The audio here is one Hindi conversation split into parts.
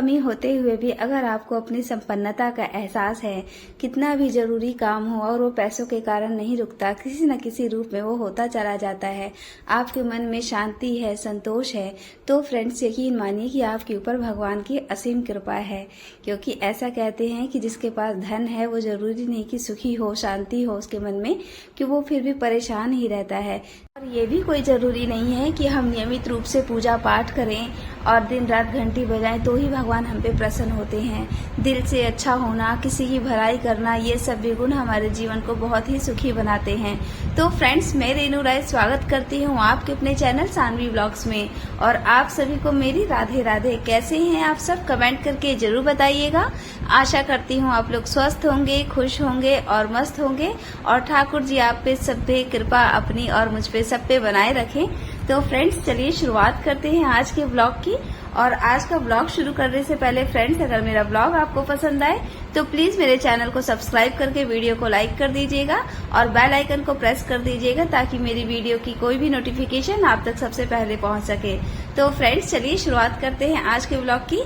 कमी होते हुए भी अगर आपको अपनी संपन्नता का एहसास है, कितना भी जरूरी काम हो और वो पैसों के कारण नहीं रुकता, किसी न किसी रूप में वो होता चला जाता है, आपके मन में शांति है, संतोष है, तो फ्रेंड्स यकीन मानिए कि आपके ऊपर भगवान की असीम कृपा है। क्योंकि ऐसा कहते हैं कि जिसके पास धन है वो जरूरी नहीं कि सुखी हो, शांति हो उसके मन में, कि वो फिर भी परेशान ही रहता है। और ये भी कोई जरूरी नहीं है कि हम नियमित रूप से पूजा पाठ करें और दिन रात घंटी बजाएं तो ही भगवान हम पे प्रसन्न होते हैं। दिल से अच्छा होना, किसी की भलाई करना, ये सब भी गुण हमारे जीवन को बहुत ही सुखी बनाते हैं। तो फ्रेंड्स, मैं रेनू राय स्वागत करती हूँ आपके अपने चैनल सानवी ब्लॉग्स में। और आप सभी को मेरी राधे राधे। कैसे हैं आप सब? कमेंट करके जरूर बताइएगा। आशा करती हूँ आप लोग स्वस्थ होंगे, खुश होंगे और मस्त होंगे, और ठाकुर जी आप पे सब पे कृपा अपनी और मुझ पे सब पे बनाए रखें। तो फ्रेंड्स, चलिए शुरुआत करते हैं आज के ब्लॉग की। और आज का ब्लॉग शुरू करने से पहले फ्रेंड्स, अगर मेरा ब्लॉग आपको पसंद आए तो प्लीज मेरे चैनल को सब्सक्राइब करके वीडियो को लाइक कर दीजिएगा और बेल आइकन को प्रेस कर दीजिएगा ताकि मेरी वीडियो की कोई भी नोटिफिकेशन आप तक सबसे पहले पहुंच सके। तो फ्रेंड्स, चलिए शुरुआत करते हैं आज के ब्लॉग की।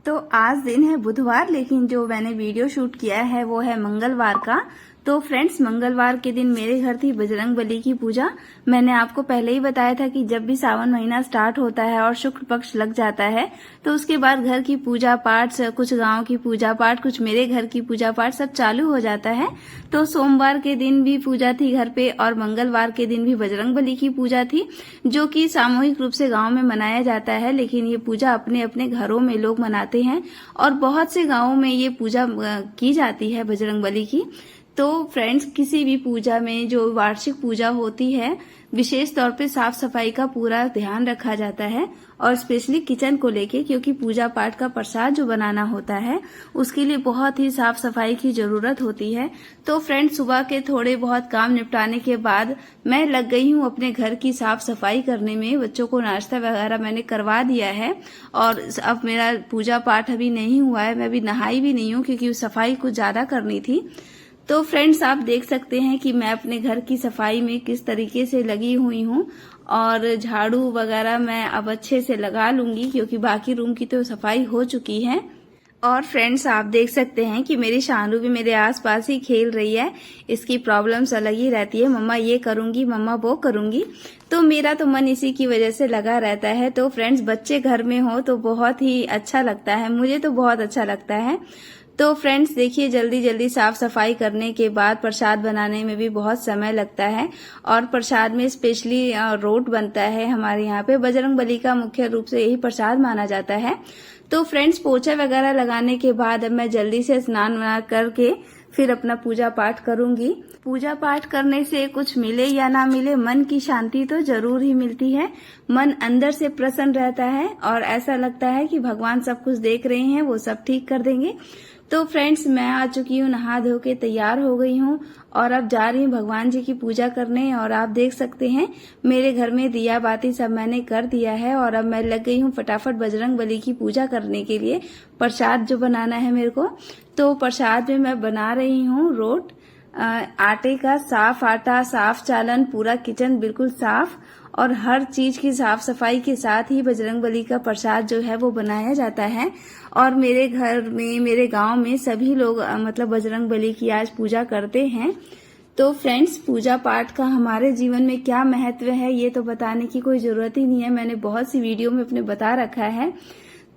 तो आज दिन है बुधवार, लेकिन जो मैंने वीडियो शूट किया है वो है मंगलवार का। तो फ्रेंड्स, मंगलवार के दिन मेरे घर थी बजरंग बली की पूजा। मैंने आपको पहले ही बताया था कि जब भी सावन महीना स्टार्ट होता है और शुक्ल पक्ष लग जाता है तो उसके बाद घर की पूजा पाठ, कुछ गांव की पूजा पाठ, कुछ मेरे घर की पूजा पाठ सब चालू हो जाता है। तो सोमवार के दिन भी पूजा थी घर पे और मंगलवार के दिन भी बजरंग बली की पूजा थी, जो कि सामूहिक रूप से गांव में मनाया जाता है। लेकिन ये पूजा अपने अपने घरों में लोग मनाते हैं और बहुत से गांवों में ये पूजा की जाती है बजरंग बली की। तो फ्रेंड्स, किसी भी पूजा में, जो वार्षिक पूजा होती है, विशेष तौर पे साफ सफाई का पूरा ध्यान रखा जाता है और स्पेशली किचन को लेके, क्योंकि पूजा पाठ का प्रसाद जो बनाना होता है उसके लिए बहुत ही साफ सफाई की जरूरत होती है। तो फ्रेंड्स, सुबह के थोड़े बहुत काम निपटाने के बाद मैं लग गई हूँ अपने घर की साफ सफाई करने में। बच्चों को नाश्ता वगैरह मैंने करवा दिया है और अब मेरा पूजा पाठ अभी नहीं हुआ है, मैं अभी नहाई भी नहीं हूँ क्योंकि सफाई कुछ ज्यादा करनी थी। तो फ्रेंड्स, आप देख सकते हैं कि मैं अपने घर की सफाई में किस तरीके से लगी हुई हूँ और झाड़ू वगैरह मैं अब अच्छे से लगा लूंगी क्योंकि बाकी रूम की तो सफाई हो चुकी है। और फ्रेंड्स, आप देख सकते हैं कि मेरी शानू भी मेरे आसपास ही खेल रही है। इसकी प्रॉब्लम्स अलग ही रहती है, मम्मा ये करूंगी, मम्मा वो करूंगी। तो मेरा तो मन इसी की वजह से लगा रहता है। तो फ्रेंड्स, बच्चे घर में हो तो बहुत ही अच्छा लगता है, मुझे तो बहुत अच्छा लगता है। तो फ्रेंड्स देखिए, जल्दी जल्दी साफ सफाई करने के बाद प्रसाद बनाने में भी बहुत समय लगता है और प्रसाद में स्पेशली रोट बनता है। हमारे यहाँ पे बजरंग बली का मुख्य रूप से यही प्रसाद माना जाता है। तो फ्रेंड्स, पोछा वगैरह लगाने के बाद अब मैं जल्दी से स्नान वना करके फिर अपना पूजा पाठ करूंगी। पूजा पाठ करने से कुछ मिले या ना मिले, मन की शांति तो जरूर ही मिलती है। मन अंदर से प्रसन्न रहता है और ऐसा लगता है कि भगवान सब कुछ देख रहे हैं, वो सब ठीक कर देंगे। तो फ्रेंड्स, मैं आ चुकी हूँ, नहा धो के तैयार हो गई हूँ और अब जा रही हूँ भगवान जी की पूजा करने। और आप देख सकते हैं मेरे घर में दिया बाती सब मैंने कर दिया है और अब मैं लग गई हूँ फटाफट बजरंग बली की पूजा करने के लिए। प्रसाद जो बनाना है मेरे को, तो प्रसाद में मैं बना रही हूँ रोट, आटे का, साफ आटा, साफ चालन, पूरा किचन बिल्कुल साफ और हर चीज की साफ सफाई के साथ ही बजरंग बली का प्रसाद जो है वो बनाया जाता है। और मेरे घर में, मेरे गांव में सभी लोग मतलब बजरंग बली की आज पूजा करते हैं। तो फ्रेंड्स, पूजा पाठ का हमारे जीवन में क्या महत्व है ये तो बताने की कोई जरूरत ही नहीं है, मैंने बहुत सी वीडियो में अपने बता रखा है।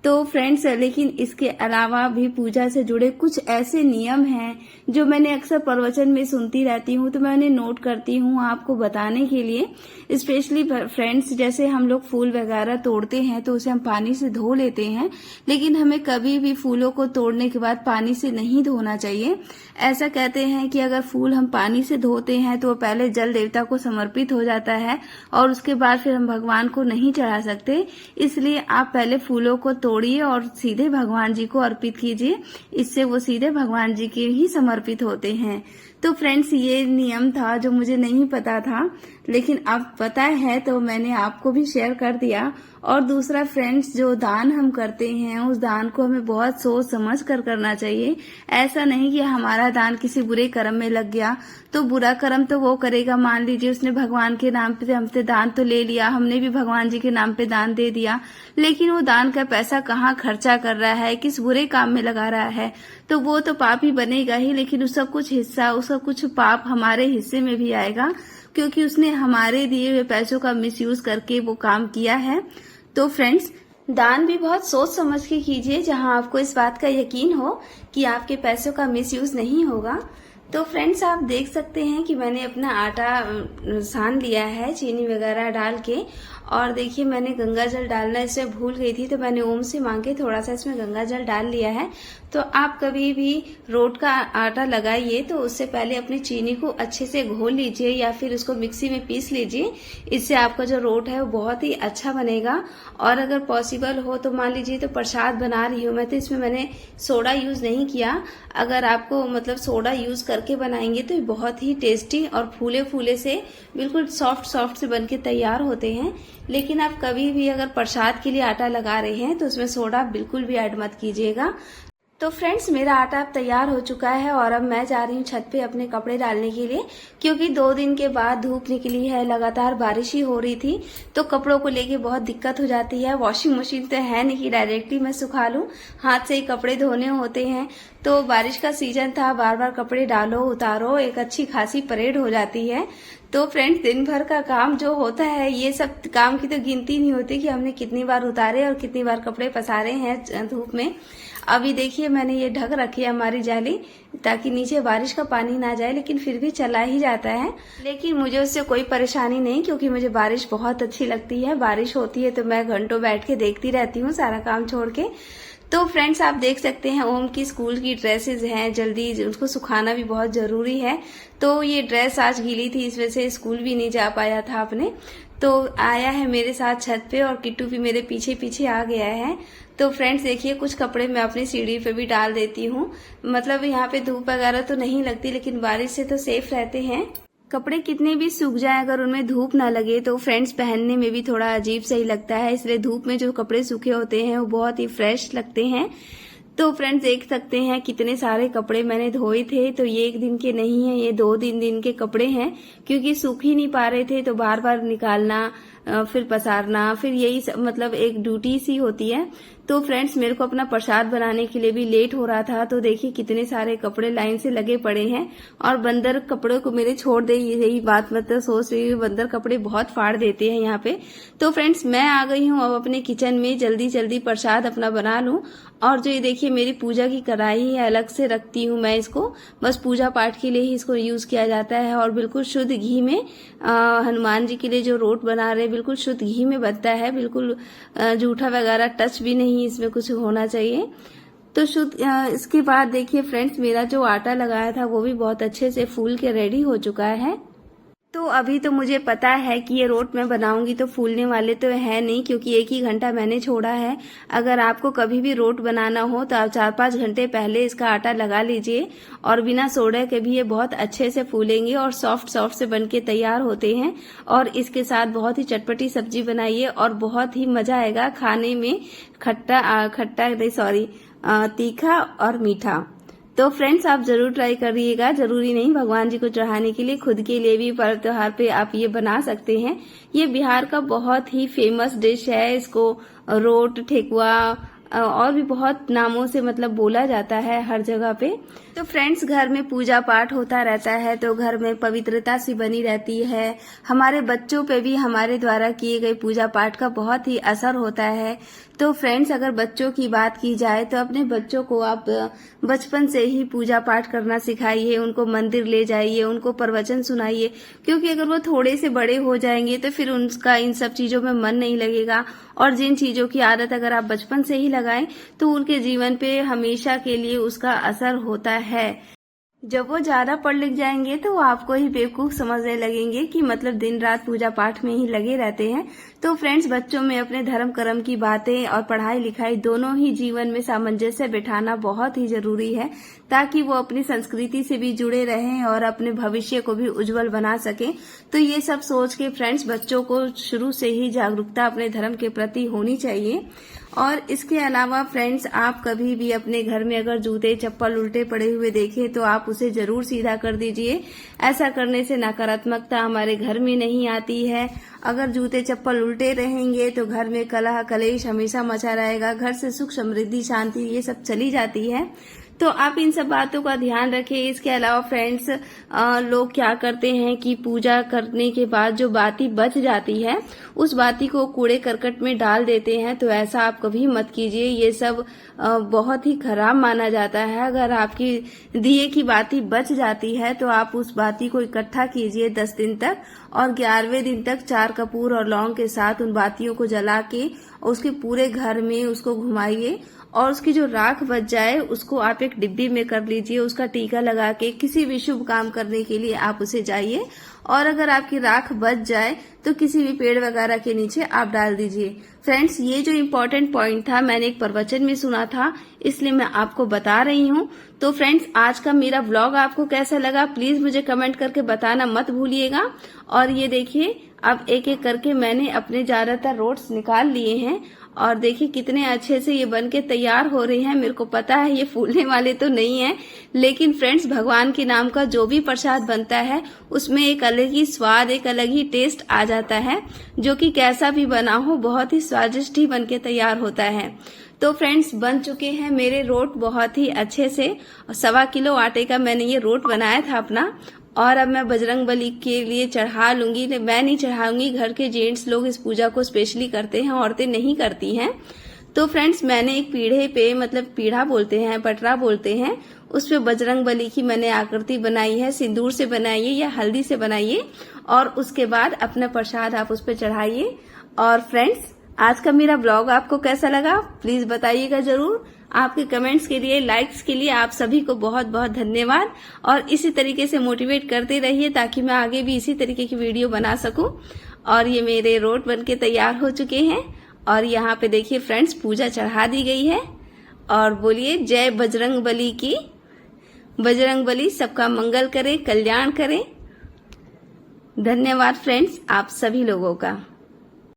तो फ्रेंड्स, लेकिन इसके अलावा भी पूजा से जुड़े कुछ ऐसे नियम हैं जो मैंने अक्सर प्रवचन में सुनती रहती हूँ, तो मैंने नोट करती हूँ आपको बताने के लिए। स्पेशली फ्रेंड्स, जैसे हम लोग फूल वगैरह तोड़ते हैं तो उसे हम पानी से धो लेते हैं, लेकिन हमें कभी भी फूलों को तोड़ने के बाद पानी से नहीं धोना चाहिए। ऐसा कहते हैं कि अगर फूल हम पानी से धोते हैं तो वो पहले जल देवता को समर्पित हो जाता है और उसके बाद फिर हम भगवान को नहीं चढ़ा सकते। इसलिए आप पहले फूलों को तोड़िए और सीधे भगवान जी को अर्पित कीजिए, इससे वो सीधे भगवान जी के ही समर्पित होते हैं। तो फ्रेंड्स ये नियम था जो मुझे नहीं पता था, लेकिन अब पता है तो मैंने आपको भी शेयर कर दिया। और दूसरा फ्रेंड्स, जो दान हम करते हैं उस दान को हमें बहुत सोच समझ कर करना चाहिए। ऐसा नहीं कि हमारा दान किसी बुरे कर्म में लग गया तो बुरा कर्म तो वो करेगा। मान लीजिए उसने भगवान के नाम पे हमसे दान तो ले लिया, हमने भी भगवान जी के नाम पे दान दे दिया, लेकिन वो दान का पैसा कहाँ खर्चा कर रहा है, किस बुरे काम में लगा रहा है, तो वो तो पाप ही बनेगा ही। लेकिन उसका कुछ हिस्सा, उसका कुछ पाप हमारे हिस्से में भी आएगा, क्योंकि उसने हमारे दिए हुए पैसों का मिसयूज करके वो काम किया है। तो फ्रेंड्स, दान भी बहुत सोच समझ के कीजिए, जहां आपको इस बात का यकीन हो कि आपके पैसों का मिसयूज नहीं होगा। तो फ्रेंड्स, आप देख सकते हैं कि मैंने अपना आटा सान लिया है चीनी वगैरह डाल के। और देखिए, मैंने गंगा जल डालना इसमें भूल गई थी, तो मैंने ओम से मांग के थोड़ा सा इसमें गंगा जल डाल लिया है। तो आप कभी भी रोट का आटा लगाइए तो उससे पहले अपनी चीनी को अच्छे से घोल लीजिए या फिर उसको मिक्सी में पीस लीजिए। इससे आपका जो रोट है वो बहुत ही अच्छा बनेगा। और अगर पॉसिबल हो तो मान लीजिए, तो प्रसाद बना रही हूँ मैं, तो इसमें मैंने सोडा यूज नहीं किया। अगर आपको मतलब सोडा यूज करके बनाएंगे तो ये बहुत ही टेस्टी और फूले फूले से बिल्कुल सॉफ्ट सॉफ्ट से बनके तैयार होते हैं। लेकिन आप कभी भी अगर प्रसाद के लिए आटा लगा रहे हैं तो उसमें सोडा बिल्कुल भी ऐड मत कीजिएगा। तो फ्रेंड्स, मेरा आटा अब तैयार हो चुका है और अब मैं जा रही हूँ छत पे अपने कपड़े डालने के लिए, क्योंकि 2 दिन के बाद धूप निकली है, लगातार बारिश ही हो रही थी, तो कपड़ों को लेके बहुत दिक्कत हो जाती है। वॉशिंग मशीन तो है नहीं कि डायरेक्टली मैं सुखा लूं, हाथ से ही कपड़े धोने होते हैं। तो बारिश का सीजन था, बार बार कपड़े डालो उतारो, एक अच्छी खासी परेड हो जाती है। तो फ्रेंड्स, दिन भर का काम जो होता है, ये सब काम की तो गिनती नहीं होती कि हमने कितनी बार उतारे और कितनी बार कपड़े पसारे हैं धूप में। अभी देखिए, मैंने ये ढक रखी है हमारी जाली, ताकि नीचे बारिश का पानी ना जाए, लेकिन फिर भी चला ही जाता है। लेकिन मुझे उससे कोई परेशानी नहीं, क्योंकि मुझे बारिश बहुत अच्छी लगती है। बारिश होती है तो मैं घंटों बैठ के देखती रहती हूँ सारा काम छोड़ के। तो फ्रेंड्स, आप देख सकते हैं ओम की स्कूल की ड्रेसेस हैं, जल्दी उसको सुखाना भी बहुत जरूरी है। तो ये ड्रेस आज गीली थी, इस वजह से स्कूल भी नहीं जा पाया था अपने। तो आया है मेरे साथ छत पे और किट्टू भी मेरे पीछे पीछे आ गया है। तो फ्रेंड्स देखिए, कुछ कपड़े मैं अपनी सीढ़ी पे भी डाल देती हूँ। मतलब यहाँ पे धूप वगैरह तो नहीं लगती, लेकिन बारिश से तो सेफ रहते हैं। कपड़े कितने भी सूख जाए, अगर उनमें धूप ना लगे तो फ्रेंड्स पहनने में भी थोड़ा अजीब सा ही लगता है। इसलिए धूप में जो कपड़े सूखे होते हैं वो बहुत ही फ्रेश लगते हैं। तो फ्रेंड्स देख सकते हैं कितने सारे कपड़े मैंने धोए थे। तो ये 1 दिन के नहीं है, ये 2-3 दिन के कपड़े हैं, क्योंकि सूख ही नहीं पा रहे थे तो बार बार निकालना, फिर पसारना, फिर यही मतलब एक ड्यूटी सी होती है। तो फ्रेंड्स, मेरे को अपना प्रसाद बनाने के लिए भी लेट हो रहा था। तो देखिए कितने सारे कपड़े लाइन से लगे पड़े हैं और बंदर कपड़ों को मेरे छोड़ दे, यही बात मतलब सोच रही हूँ। बंदर कपड़े बहुत फाड़ देते हैं यहाँ पे। तो फ्रेंड्स, मैं आ गई हूँ अब अपने किचन में, जल्दी जल्दी प्रसाद अपना बना लूं। और जो ये देखिए मेरी पूजा की कढ़ाई है, अलग से रखती हूँ मैं इसको, बस पूजा पाठ के लिए ही इसको यूज किया जाता है। और बिल्कुल शुद्ध घी में हनुमान जी के लिए जो रोट बना रहे बिल्कुल शुद्ध घी में बनता है, बिल्कुल जूठा वगैरह टच भी नहीं इसमें कुछ होना चाहिए। तो शुद्ध इसके बाद देखिए फ्रेंड्स, मेरा जो आटा लगाया था वो भी बहुत अच्छे से फूल के रेडी हो चुका है। तो अभी तो मुझे पता है कि ये रोट मैं बनाऊंगी तो फूलने वाले तो है नहीं, क्योंकि 1 ही घंटा मैंने छोड़ा है। अगर आपको कभी भी रोट बनाना हो तो आप 4-5 घंटे पहले इसका आटा लगा लीजिए, और बिना सोडे के भी ये बहुत अच्छे से फूलेंगे और सॉफ्ट सॉफ्ट से बनके तैयार होते हैं। और इसके साथ बहुत ही चटपटी सब्जी बनाइए और बहुत ही मजा आएगा खाने में, तीखा और मीठा। तो फ्रेंड्स, आप जरूर ट्राई करिएगा। जरूरी नहीं भगवान जी को चढ़ाने के लिए, खुद के लिए भी पर्व त्योहार पे आप ये बना सकते हैं। ये बिहार का बहुत ही फेमस डिश है। इसको रोट, ठेकुआ और भी बहुत नामों से मतलब बोला जाता है हर जगह पे। तो फ्रेंड्स, घर में पूजा पाठ होता रहता है तो घर में पवित्रता सी बनी रहती है। हमारे बच्चों पे भी हमारे द्वारा किए गए पूजा पाठ का बहुत ही असर होता है। तो फ्रेंड्स, अगर बच्चों की बात की जाए तो अपने बच्चों को आप बचपन से ही पूजा पाठ करना सिखाइए, उनको मंदिर ले जाइए, उनको प्रवचन सुनाइए, क्योंकि अगर वो थोड़े से बड़े हो जाएंगे तो फिर उनका इन सब चीजों में मन नहीं लगेगा। और जिन चीजों की आदत अगर आप बचपन से ही लगाएं तो उनके जीवन पे हमेशा के लिए उसका असर होता है। जब वो ज्यादा पढ़ लिख जाएंगे तो वो आपको ही बेवकूफ समझने लगेंगे कि मतलब दिन रात पूजा पाठ में ही लगे रहते हैं। तो फ्रेंड्स, बच्चों में अपने धर्म कर्म की बातें और पढ़ाई लिखाई दोनों ही जीवन में सामंजस्य बिठाना बहुत ही जरूरी है, ताकि वो अपनी संस्कृति से भी जुड़े रहें और अपने भविष्य को भी उज्जवल बना सके। तो ये सब सोच के फ्रेंड्स, बच्चों को शुरू से ही जागरूकता अपने धर्म के प्रति होनी चाहिए। और इसके अलावा फ्रेंड्स, आप कभी भी अपने घर में अगर जूते चप्पल उल्टे पड़े हुए देखें तो आप उसे जरूर सीधा कर दीजिए। ऐसा करने से नकारात्मकता हमारे घर में नहीं आती है। अगर जूते चप्पल उल्टे रहेंगे तो घर में कलह कलेश हमेशा मचा रहेगा, घर से सुख समृद्धि शांति ये सब चली जाती है। तो आप इन सब बातों का ध्यान रखें। इसके अलावा फ्रेंड्स, लोग क्या करते हैं कि पूजा करने के बाद जो बाती बच जाती है उस बाती को कूड़े करकट में डाल देते हैं। तो ऐसा आप कभी मत कीजिए, ये सब बहुत ही खराब माना जाता है। अगर आपकी दिए की बाती बच जाती है तो आप उस बाती को इकट्ठा कीजिए 10 दिन तक, और 11वें दिन तक 4 कपूर और लौंग के साथ उन बातियों को जला के उसके पूरे घर में उसको घुमाइए, और उसकी जो राख बच जाए उसको आप एक डिब्बी में कर लीजिए। उसका टीका लगा के किसी भी शुभ काम करने के लिए आप उसे जाइए, और अगर आपकी राख बच जाए तो किसी भी पेड़ वगैरह के नीचे आप डाल दीजिए। फ्रेंड्स, ये जो इम्पोर्टेंट पॉइंट था मैंने एक प्रवचन में सुना था, इसलिए मैं आपको बता रही हूँ। तो फ्रेंड्स, आज का मेरा व्लॉग आपको कैसा लगा प्लीज मुझे कमेंट करके बताना मत भूलिएगा। और ये देखिए, अब एक एक करके मैंने अपने ज्यादातर रोट्स निकाल लिए हैं, और देखिए कितने अच्छे से ये बनके तैयार हो रहे हैं। मेरे को पता है ये फूलने वाले तो नहीं है, लेकिन फ्रेंड्स, भगवान के नाम का जो भी प्रसाद बनता है उसमें एक अलग ही स्वाद, एक अलग ही टेस्ट आ जाता है, जो कि कैसा भी बना हो बहुत ही स्वादिष्ट ही बनके तैयार होता है। तो फ्रेंड्स, बन चुके हैं मेरे रोट बहुत ही अच्छे से। 1.25 किलो आटे का मैंने ये रोट बनाया था अपना, और अब मैं बजरंग बली के लिए चढ़ा लूंगी। मैं नहीं चढ़ाऊंगी, घर के जेंट्स लोग इस पूजा को स्पेशली करते हैं, औरतें नहीं करती हैं। तो फ्रेंड्स, मैंने एक पीढ़े पे, मतलब पीढ़ा बोलते हैं, पटरा बोलते हैं, उस पे बजरंग बली की मैंने आकृति बनाई है। सिंदूर से बनाइए या हल्दी से बनाइए, और उसके बाद अपना प्रसाद आप उस पे चढ़ाइए। और फ्रेंड्स, आज का मेरा ब्लॉग आपको कैसा लगा प्लीज बताइएगा जरूर। आपके कमेंट्स के लिए, लाइक्स के लिए आप सभी को बहुत बहुत धन्यवाद, और इसी तरीके से मोटिवेट करते रहिए ताकि मैं आगे भी इसी तरीके की वीडियो बना सकूं। और ये मेरे रोट बनके तैयार हो चुके हैं, और यहाँ पे देखिए फ्रेंड्स, पूजा चढ़ा दी गई है। और बोलिए जय बजरंग बली की। बजरंग बली सबका मंगल करे, कल्याण करे। धन्यवाद फ्रेंड्स, आप सभी लोगों का।